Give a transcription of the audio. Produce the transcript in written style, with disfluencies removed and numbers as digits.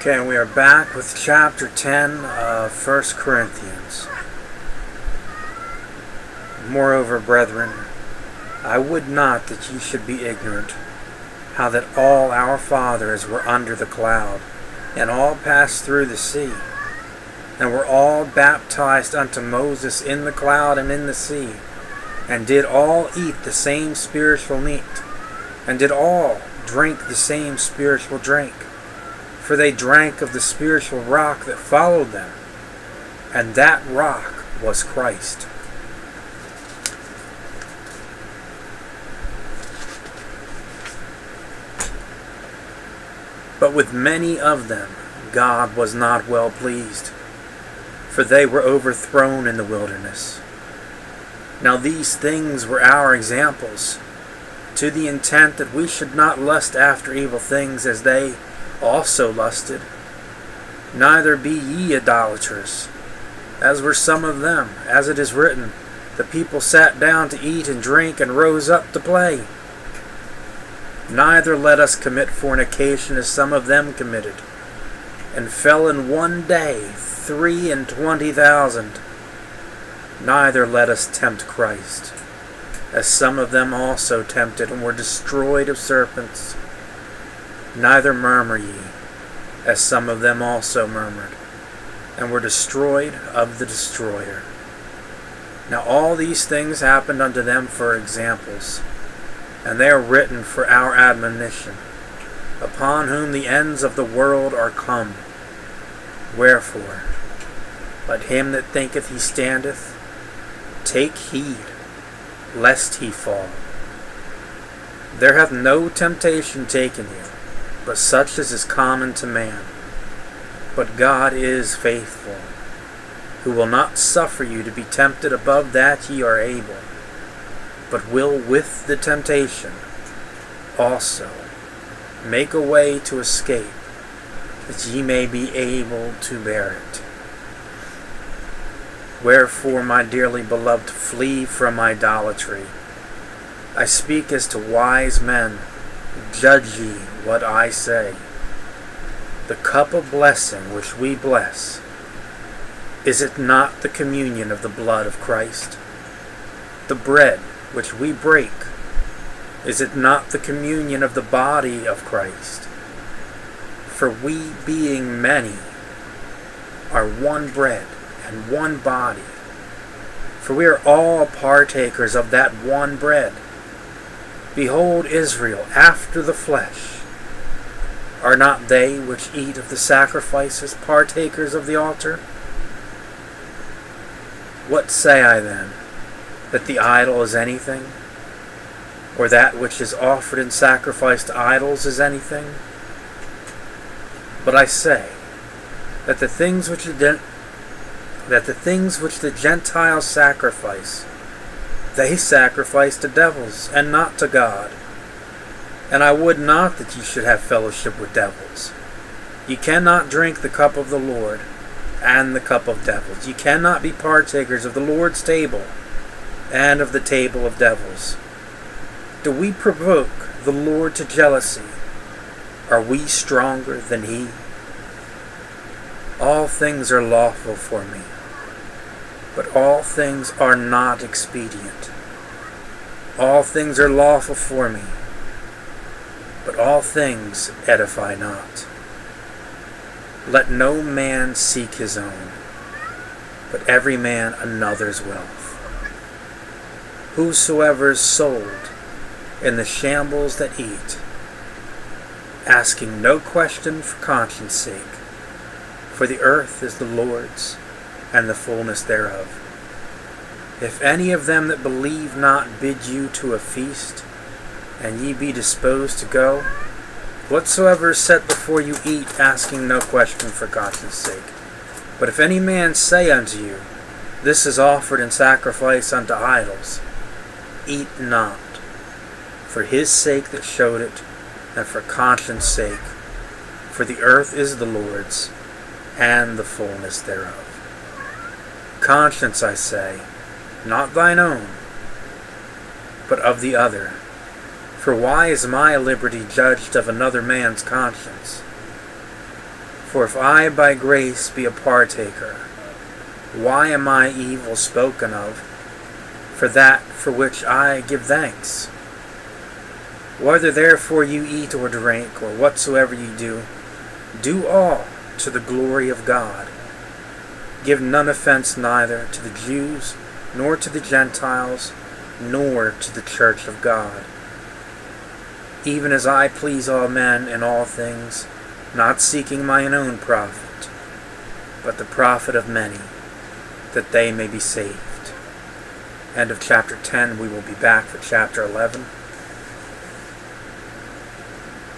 Okay, and we are back with chapter 10 of 1 Corinthians. Moreover, brethren, I would not that ye should be ignorant, how that all our fathers were under the cloud, and all passed through the sea, and were all baptized unto Moses in the cloud and in the sea, and did all eat the same spiritual meat, and did all drink the same spiritual drink. For they drank of the spiritual rock that followed them, and that rock was Christ. But with many of them God was not well pleased, for they were overthrown in the wilderness. Now these things were our examples, to the intent that we should not lust after evil things as they also lusted. Neither be ye idolaters, as were some of them, as it is written, the people sat down to eat and drink, and rose up to play. Neither let us commit fornication, as some of them committed, and fell in one day 23,000. Neither let us tempt Christ, as some of them also tempted, and were destroyed of serpents. Neither murmur ye, as some of them also murmured, and were destroyed of the destroyer. Now all these things happened unto them for examples, and they are written for our admonition, upon whom the ends of the world are come. Wherefore, let him that thinketh he standeth take heed, lest he fall. There hath no temptation taken you, but such as is common to man. But God is faithful, who will not suffer you to be tempted above that ye are able, but will with the temptation also make a way to escape, that ye may be able to bear it. Wherefore, my dearly beloved, flee from idolatry. I speak as to wise men. Judge ye what I say. The cup of blessing which we bless, is it not the communion of the blood of Christ? The bread which we break, is it not the communion of the body of Christ? For we, being many, are one bread and one body. For we are all partakers of that one bread. Behold, Israel, after the flesh, are not they which eat of the sacrifices partakers of the altar? What say I then? That the idol is anything? Or that which is offered in sacrifice to idols is anything? But I say that the things which the Gentiles sacrifice, they sacrifice to devils, and not to God. And I would not that ye should have fellowship with devils. Ye cannot drink the cup of the Lord, and the cup of devils. Ye cannot be partakers of the Lord's table, and of the table of devils. Do we provoke the Lord to jealousy? Are we stronger than he? All things are lawful for me, but all things are not expedient. All things are lawful for me, but all things edify not. Let no man seek his own, but every man another's wealth. Whosoever is sold in the shambles that eat, asking no question for conscience sake, for the earth is the Lord's, and the fullness thereof. If any of them that believe not bid you to a feast, and ye be disposed to go, whatsoever is set before you eat, asking no question for conscience sake. But if any man say unto you, this is offered in sacrifice unto idols, eat not, for his sake that showed it, and for conscience sake, for the earth is the Lord's, and the fullness thereof. Conscience, I say, not thine own, but of the other. For why is my liberty judged of another man's conscience? For if I by grace be a partaker, why am I evil spoken of for that for which I give thanks? Whether therefore you eat or drink, or whatsoever you do, do all to the glory of God. Give none offense neither to the Jews, nor to the Gentiles, nor to the church of God. Even as I please all men in all things, not seeking mine own profit, but the profit of many, that they may be saved. End of chapter 10. We will be back for chapter 11.